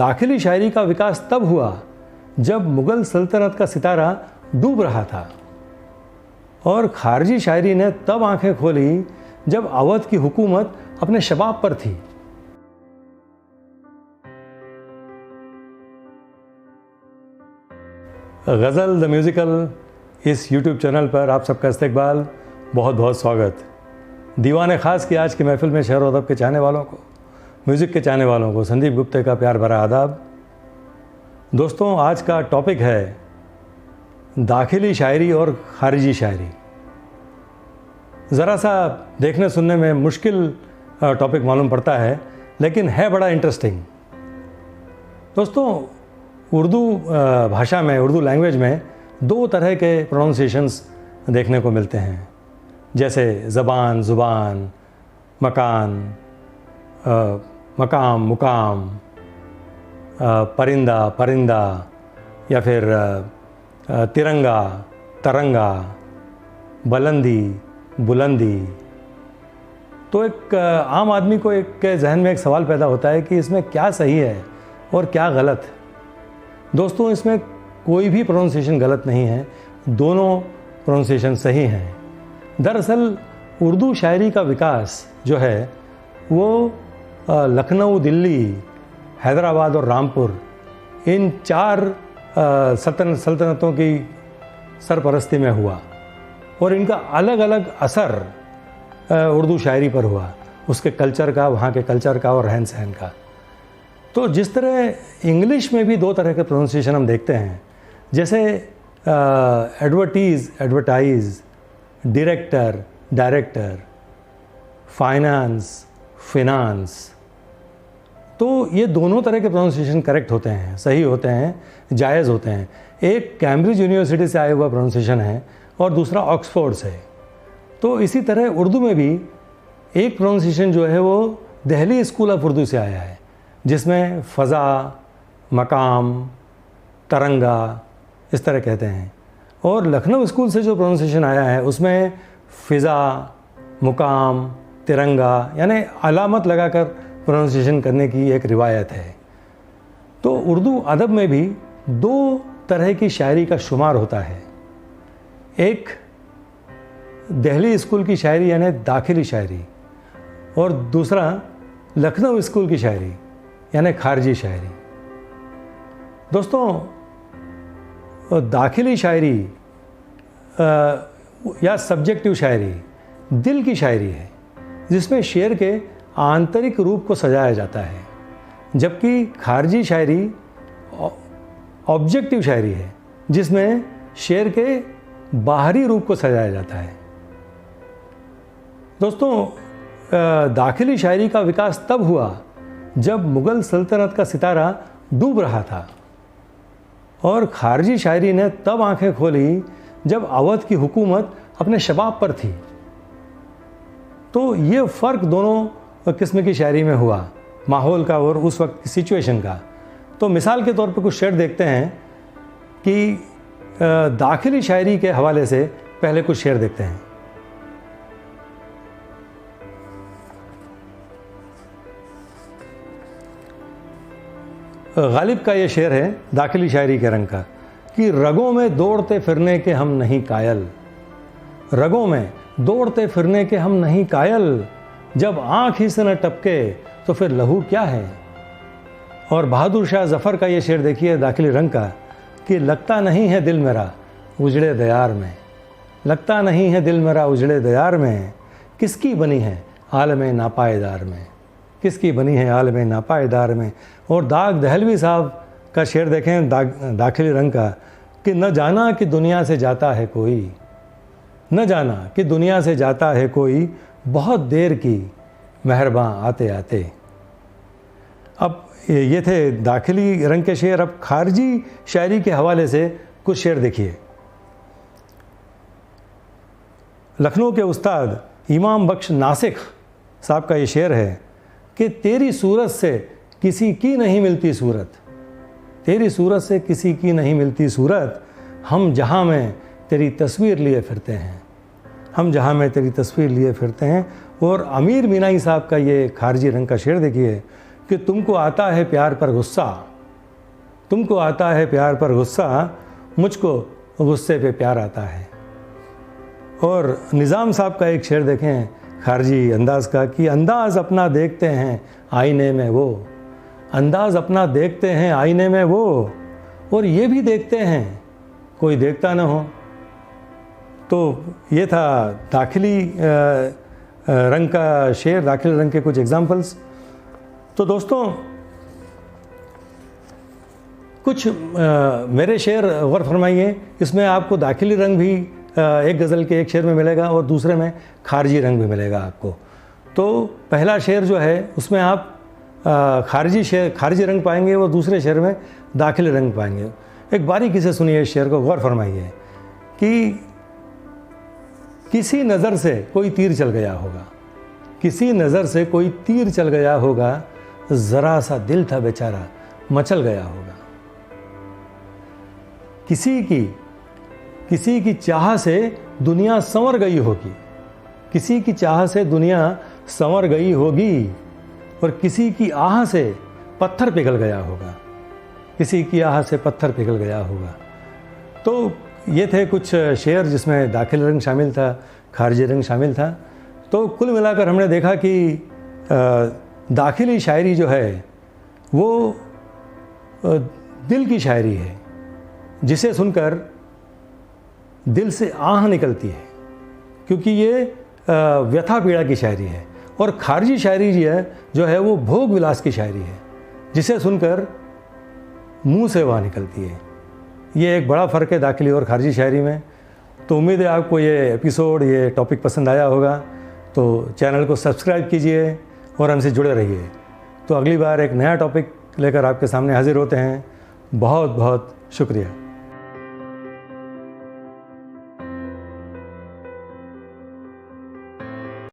दाखिली शायरी का विकास तब हुआ जब मुग़ल सल्तनत का सितारा डूब रहा था, और खारजी शायरी ने तब आंखें खोली जब अवध की हुकूमत अपने शबाब पर थी। गज़ल द म्यूज़िकल इस YouTube चैनल पर आप सबका इस्तकबाल, बहुत बहुत स्वागत। दीवाने ख़ास की आज की महफ़िल में शहर अदब के चाहने वालों को, म्यूज़िक के चाहने वालों को संदीप गुप्ते का प्यार भरा आदाब। दोस्तों, आज का टॉपिक है दाखिली शायरी और खारिजी शायरी। ज़रा सा देखने सुनने में मुश्किल टॉपिक मालूम पड़ता है, लेकिन है बड़ा इंटरेस्टिंग। दोस्तों, उर्दू भाषा में, उर्दू लैंग्वेज में दो तरह के प्रोनाउंसिएशंस देखने को मिलते हैं, जैसे ज़बान, ज़ुबान, मकान, मकाम, मुकाम, परिंदा, परिंदा, या फिर तिरंगा, तरंगा, बुलंदी, बुलंदी। तो एक आम आदमी को एक जहन में एक सवाल पैदा होता है कि इसमें क्या सही है और क्या गलत। दोस्तों, इसमें कोई भी प्रोनाउंसिएशन गलत नहीं है, दोनों प्रोनाउंसिएशन सही हैं। दरअसल उर्दू शायरी का विकास जो है वो लखनऊ, दिल्ली, हैदराबाद और रामपुर, इन चार सल्तनतों की सरपरस्ती में हुआ, और इनका अलग अलग असर उर्दू शायरी पर हुआ, उसके कल्चर का, वहाँ के कल्चर का और रहन सहन का। तो जिस तरह इंग्लिश में भी दो तरह के प्रोनाउंसिएशन हम देखते हैं, जैसे advertise, director, director, finance, finance, तो ये दोनों तरह के प्रोनाउंसिएशन करेक्ट होते हैं, सही होते हैं, जायज़ होते हैं। एक कैम्ब्रिज यूनिवर्सिटी से आया हुआ प्रोनाउंसिएशन है और दूसरा ऑक्सफोर्ड से। तो इसी तरह उर्दू में भी एक प्रोनाउंसिएशन जो है वो दिल्ली स्कूल ऑफ उर्दू से आया है, जिसमें फ़ज़ा, मकाम, तरंगा इस तरह कहते हैं, और लखनऊ स्कूल से जो प्रोनाउंसिएशन आया है उसमें फ़िज़ा, मुकाम, तिरंगा यानी अलामत लगाकर प्रोनाउंसिएशन करने की एक रिवायत है। तो उर्दू अदब में भी दो तरह की शायरी का शुमार होता है, एक दिल्ली स्कूल की शायरी यानी दाखिली शायरी, और दूसरा लखनऊ स्कूल की शायरी यानी खारजी शायरी। दोस्तों, दाखिली शायरी या सब्जेक्टिव शायरी दिल की शायरी है, जिसमें शेर के आंतरिक रूप को सजाया जाता है, जबकि खारजी शायरी ऑब्जेक्टिव शायरी है, जिसमें शेर के बाहरी रूप को सजाया जाता है। दोस्तों, दाखिली शायरी का विकास तब हुआ जब मुग़ल सल्तनत का सितारा डूब रहा था, और खारजी शायरी ने तब आंखें खोली जब अवध की हुकूमत अपने शबाब पर थी। तो ये फ़र्क दोनों किस्म की शायरी में हुआ, माहौल का और उस वक्त की सिचुएशन का। तो मिसाल के तौर पर कुछ शेर देखते हैं कि दाखिली शायरी के हवाले से पहले कुछ शेर देखते हैं। गालिब का ये शेर है दाखिली शायरी के रंग का, कि रगों में दौड़ते फिरने के हम नहीं कायल, रगों में दौड़ते फिरने के हम नहीं कायल, जब आँख ही से न टपके तो फिर लहू क्या है। और बहादुर शाह ज़फ़र का ये शेर देखिए दाखिली रंग का, कि लगता नहीं है दिल मेरा उजड़े दयार में, लगता नहीं है दिल मेरा उजड़े दयार में, किसकी बनी है आलमे नापायदार में, किसकी बनी है आलमे नापायदार में। और दाग दहलवी साहब का शेर देखें दाखिली रंग का, कि न जाना कि दुनिया से जाता है कोई, न जाना कि दुनिया से जाता है कोई, बहुत देर की मेहरबान आते आते। अब ये थे दाखिली रंग के शेर। अब खारजी शायरी के हवाले से कुछ शेर देखिए। लखनऊ के उस्ताद इमाम बख्श नासिक साहब का ये शेर है कि तेरी सूरत से किसी की नहीं मिलती सूरत, तेरी सूरत से किसी की नहीं मिलती सूरत, हम जहाँ में तेरी तस्वीर लिए फिरते हैं, हम जहाँ में तेरी तस्वीर लिए फिरते हैं। और अमीर मीनाई साहब का ये खारजी रंग का शेर देखिए कि तुमको आता है प्यार पर गुस्सा, तुमको आता है प्यार पर गुस्सा, मुझको गुस्से पे प्यार आता है। और निज़ाम साहब का एक शेर देखें खारजी अंदाज़ का कि अंदाज़ अपना देखते हैं आईने में वो, अंदाज़ अपना देखते हैं आईने में वो, और ये भी देखते हैं कोई देखता ना हो। तो ये था दाखिली रंग का शेर, दाखिली रंग के कुछ एग्जाम्पल्स। तो दोस्तों कुछ मेरे शेर गौर फरमाइए, इसमें आपको दाखिली रंग भी एक गज़ल के एक शेर में मिलेगा और दूसरे में खारजी रंग भी मिलेगा आपको। तो पहला शेर जो है उसमें आप खारजी रंग पाएंगे और दूसरे शेर में दाखिली रंग पाएंगे। एक बारीकी से सुनिए इस शेर को, गौर फरमाइए कि किसी नज़र से कोई तीर चल गया होगा, किसी नज़र से कोई तीर चल गया होगा, ज़रा सा दिल था बेचारा मचल गया होगा। किसी की चाह से दुनिया संवर गई होगी, किसी की चाह से दुनिया संवर गई होगी, और किसी की आह से पत्थर पिघल गया होगा, किसी की आह से पत्थर पिघल गया होगा। तो ये थे कुछ शेर जिसमें दाखिली रंग शामिल था, खारजी रंग शामिल था। तो कुल मिलाकर हमने देखा कि दाखिली शायरी जो है वो दिल की शायरी है, जिसे सुनकर दिल से आह निकलती है, क्योंकि ये व्यथा पीड़ा की शायरी है। और खारजी शायरी जो है वो भोग विलास की शायरी है, जिसे सुनकर मुंह से वाह निकलती है। ये एक बड़ा फ़र्क है दाखिली और खारजी शायरी में। तो उम्मीद है आपको ये एपिसोड, ये टॉपिक पसंद आया होगा। तो चैनल को सब्सक्राइब कीजिए और हमसे जुड़े रहिए। तो अगली बार एक नया टॉपिक लेकर आपके सामने हाजिर होते हैं। बहुत बहुत शुक्रिया।